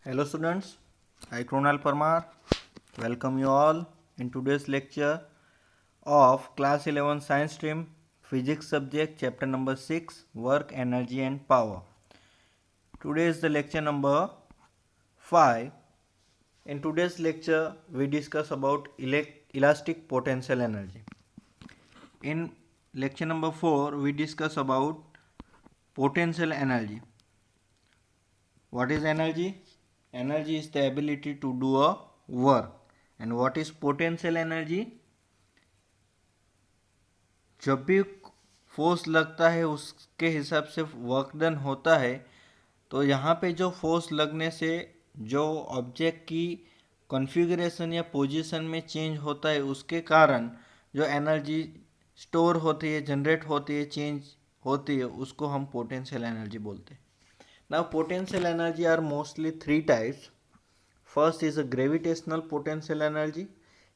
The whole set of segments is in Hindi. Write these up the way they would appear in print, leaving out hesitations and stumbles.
Hello students, I Kronal Parmar welcome you all in today's lecture of class 11 science stream physics subject chapter number 6 work energy and power. Today is the lecture number 5. In today's lecture we discuss about elastic potential energy. In lecture number 4 we discuss about potential energy. What is energy? Energy is the ability to do a work. And what is potential energy? जब भी फोर्स लगता है उसके हिसाब से वर्क डन होता है, तो यहाँ पे जो फोर्स लगने से जो ऑब्जेक्ट की कॉन्फ़िगरेशन या पोजीशन में चेंज होता है, उसके कारण जो एनर्जी स्टोर होती है, जनरेट होती है, चेंज होती है, उसको हम पोटेंशियल एनर्जी बोलते हैं. Now potential energy are mostly three types. First is a gravitational potential energy,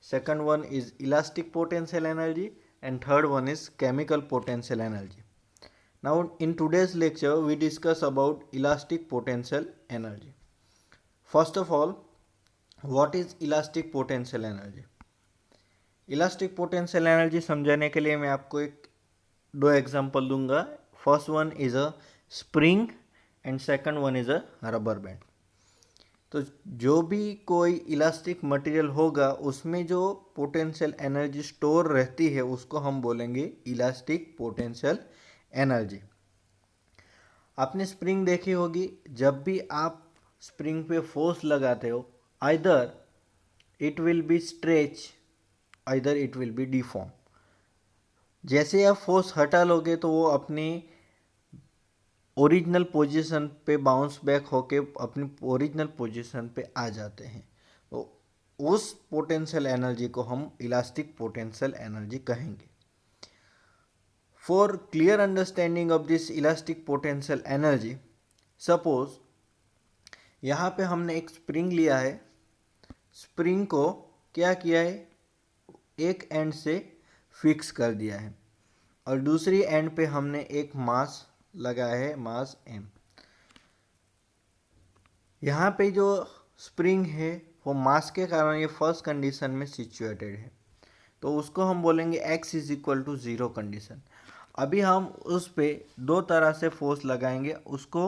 second one is elastic potential energy, and third one is chemical potential energy. Now in today's lecture we discuss about elastic potential energy. First of all, what is elastic potential energy? Elastic potential energy समझाने के लिए मैं आपको दो एग्जांपल दूंगा. First one is a spring and second one is a rubber band. तो जो भी कोई इलास्टिक मटेरियल होगा उसमें जो पोटेंशियल एनर्जी स्टोर रहती है उसको हम बोलेंगे इलास्टिक पोटेंशियल एनर्जी. आपने स्प्रिंग देखी होगी. जब भी आप स्प्रिंग पे फोर्स लगाते हो, either it will be stretch, either it will be deform. जैसे आप फोर्स हटा लोगे तो वो अपनी ओरिजिनल पोजीशन पे बाउंस बैक होके अपनी ओरिजिनल पोजीशन पे आ जाते हैं. तो उस पोटेंशियल एनर्जी को हम इलास्टिक पोटेंशियल एनर्जी कहेंगे. For clear understanding of this elastic potential energy, suppose यहाँ पे हमने एक स्प्रिंग लिया है. स्प्रिंग को क्या किया है, एक एंड से फिक्स कर दिया है और दूसरी एंड पे हमने एक मास लगाया है, मास m. यहाँ पे जो स्प्रिंग है वो मास के कारण ये फर्स्ट कंडीशन में सिचुएटेड है, तो उसको हम बोलेंगे x is equal to 0 condition. अभी हम उस पे दो तरह से फोर्स लगाएंगे. उसको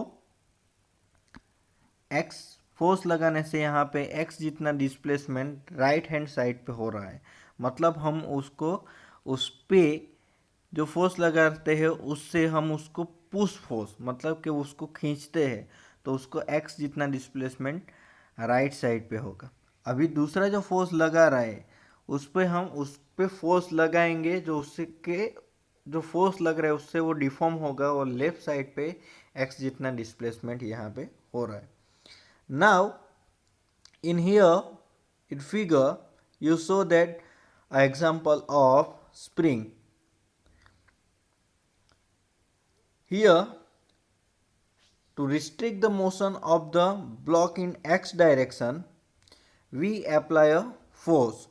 x फोर्स लगाने से यहाँ पे x जितना डिस्प्लेसमेंट राइट हैंड साइड पे हो रहा है, मतलब हम उसको उस पे जो फोर्स लगाते हैं उससे हम उसको पुश फोर्स, मतलब कि उसको खींचते हैं, तो उसको x जितना डिस्प्लेसमेंट राइट साइड पे होगा. अभी दूसरा जो फोर्स लगा रहा है उस पे हम उस पे फोर्स लगाएंगे, जो उससे के जो फोर्स लग रहा है उससे वो डिफॉर्म होगा और लेफ्ट साइड पे x जितना डिस्प्लेसमेंट यहाँ पे हो रहा है. Now in here in figure you show that an example of spring. Here, to restrict the motion of the block in x direction, we apply a force.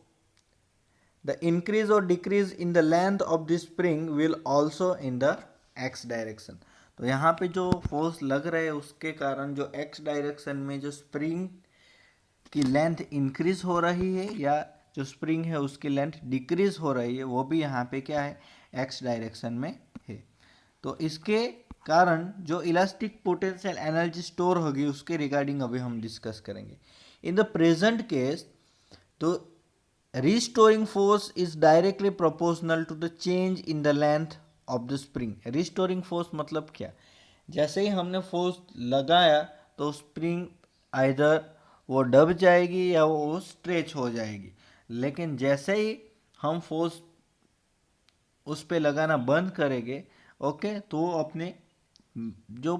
The increase or decrease in the length of the spring will also in the x direction. तो यहाँ पे जो फोर्स लग रहा है उसके कारण जो x डायरेक्शन में जो स्प्रिंग की लेंथ इंक्रीज हो रही है या जो स्प्रिंग है उसकी लेंथ डिक्रीज हो रही है, वो भी यहाँ पे क्या है, एक्स डायरेक्शन में है. तो इसके कारण जो इलास्टिक पोटेंशियल एनर्जी स्टोर होगी उसके रिगार्डिंग अभी हम डिस्कस करेंगे. इन द प्रेजेंट केस, तो restoring force is directly proportional to the change in the length of the spring. Restoring force मतलब क्या, जैसे ही हमने फोर्स लगाया तो स्प्रिंग आइदर वो दब जाएगी या वो स्ट्रेच हो जाएगी, लेकिन जैसे ही हम फोर्स उस पे लगाना बंद करेंगे, ओके, तो वो अपने जो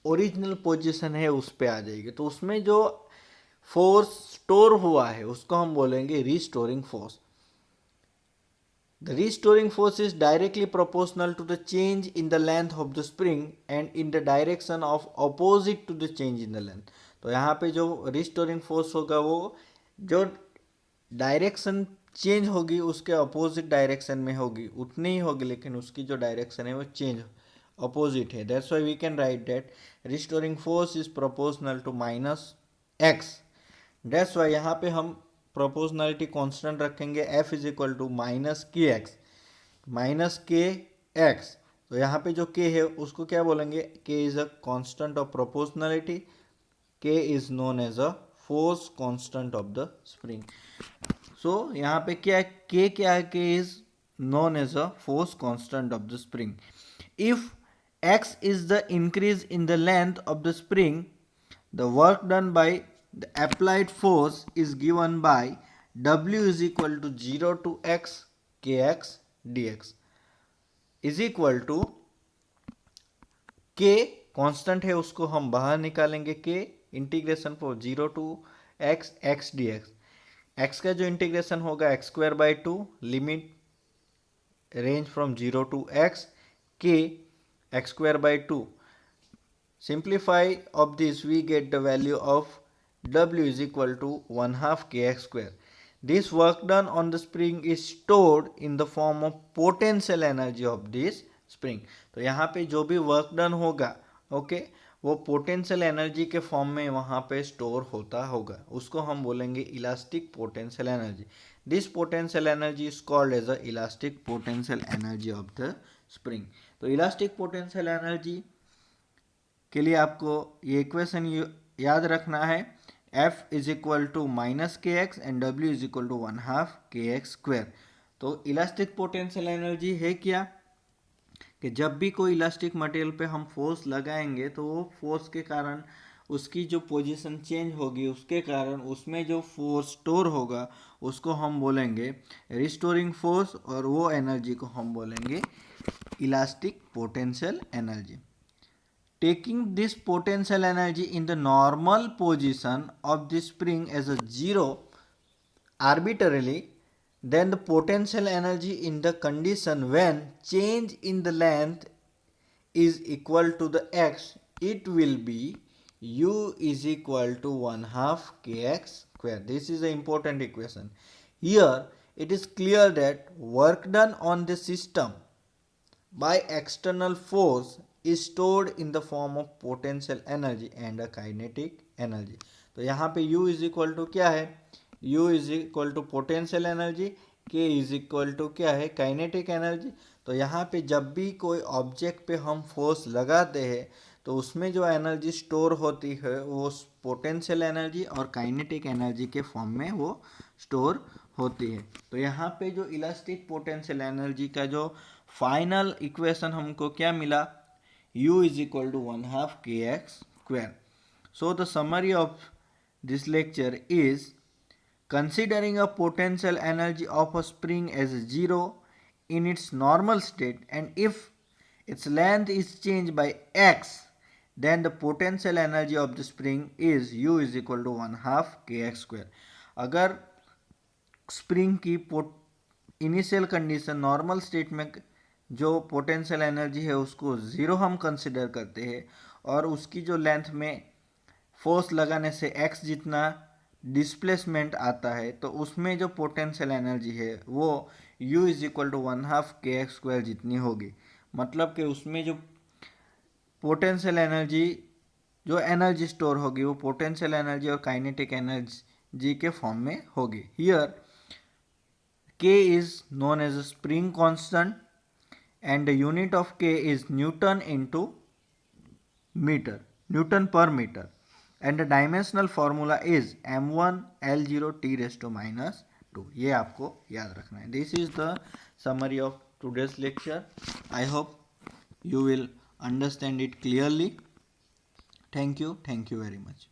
ओरिजिनल पोजीशन है उस पे आ जाएगी. तो उसमें जो फोर्स स्टोर हुआ है उसको हम बोलेंगे restoring force. The restoring force is directly proportional to the change in the length of the spring and in the direction of opposite to the change in the length. तो यहाँ पे जो रिस्टोरिंग फोर्स होगा वो जो डायरेक्शन चेंज होगी उसके अपोजिट डायरेक्शन में होगी, उतनी ही होगी, लेकिन उसकी जो डायरेक्शन है वो चेंज अपोजिट है. That's why we can write that restoring force is proportional to minus x, that's why यहाँ पे हम प्रोपोर्शनलिटी कांस्टेंट रखेंगे f is equal to minus k x, minus k x. तो यहाँ पे जो k है उसको क्या बोलेंगे, k is a constant of proportionality, k is known as a force constant of the spring. So यहाँ पे क्या है, k क्या है, k is known as a force constant of the spring. If x is the increase in the length of the spring, the work done by the applied force is given by W is equal to 0 to x kx dx is equal to k constant है उसको हम बाहर निकालेंगे, k integration for 0 to x x dx, x का जो इंटीग्रेशन होगा x square by 2 limit range from 0 to x k x square by 2. Simplify of this, we get the value of W is equal to 1/2 kx square. This work done on the spring is stored in the form of potential energy of this spring. तो यहाँ पे जो भी वर्क डन होगा, ओके, वो पोटेंशियल एनर्जी के फॉर्म में वहाँ पे स्टोर होता होगा, उसको हम बोलेंगे elastic potential energy. This potential energy is called as a elastic potential energy of the spring. तो इलास्टिक पोटेंशियल एनर्जी के लिए आपको ये इक्वेशन याद रखना है, F is equal to minus k x and W is equal to 1/2 k x square. तो इलास्टिक पोटेंशियल एनर्जी है क्या, कि जब भी कोई इलास्टिक मटेरियल पे हम फोर्स लगाएंगे तो वो फोर्स के कारण उसकी जो पोजीशन चेंज होगी, उसके कारण उसमें जो फोर्स स्टोर होगा उसको हम बोलेंगे रिस्टोरिंग फोर्स, और वो एनर्जी को हम बोलेंगे elastic potential energy. Taking this potential energy in the normal position of the spring as a zero arbitrarily, then the potential energy in the condition when change in the length is equal to the x, it will be u is equal to 1/2 kx square. This is an important equation. Here it is clear that work done on the system by external force is stored in the form of potential energy and a kinetic energy. तो यहाँ पे u is equal to क्या है, u is equal to potential energy, k is equal to क्या है, kinetic energy। तो यहाँ पे जब भी कोई ऑब्जेक्ट पे हम फोर्स लगाते हैं तो उसमें जो एनर्जी स्टोर होती है वो पोटेंशियल एनर्जी और काइनेटिक एनर्जी के फॉर्म में वो स्टोर होती है। तो यहाँ पे जो इलास्टिक पोटेंशियल एनर्जी का जो फाइनल इक्वेशन हमको क्या मिला, u is equal to 1/2 kx square. So the summary of this lecture is, considering a potential energy of a spring as zero in its normal state, and if its length is changed by x, then the potential energy of the spring is u is equal to 1/2 kx square. अगर स्प्रिंग की इनिशियल कंडीशन नॉर्मल स्टेट में जो पोटेंशियल एनर्जी है उसको ज़ीरो हम कंसिडर करते हैं और उसकी जो लेंथ में फोर्स लगाने से x जितना डिस्प्लेसमेंट आता है तो उसमें जो पोटेंशियल एनर्जी है वो u is equal to 1/2 kx square जितनी होगी। मतलब कि उसमें जो पोटेंशियल एनर्जी, जो एनर्जी स्टोर होगी वो पोटेंशियल एनर्जी और काइनेटिक एनर्जी के फॉर्म में होगी। Here k is known as a spring constant and the unit of k is Newton into meter, Newton per meter, and the dimensional formula is m1 l0 t raised to minus 2। ये आपको याद रखना है। This is the summary of today's lecture. I hope you will understand it clearly. Thank you very much.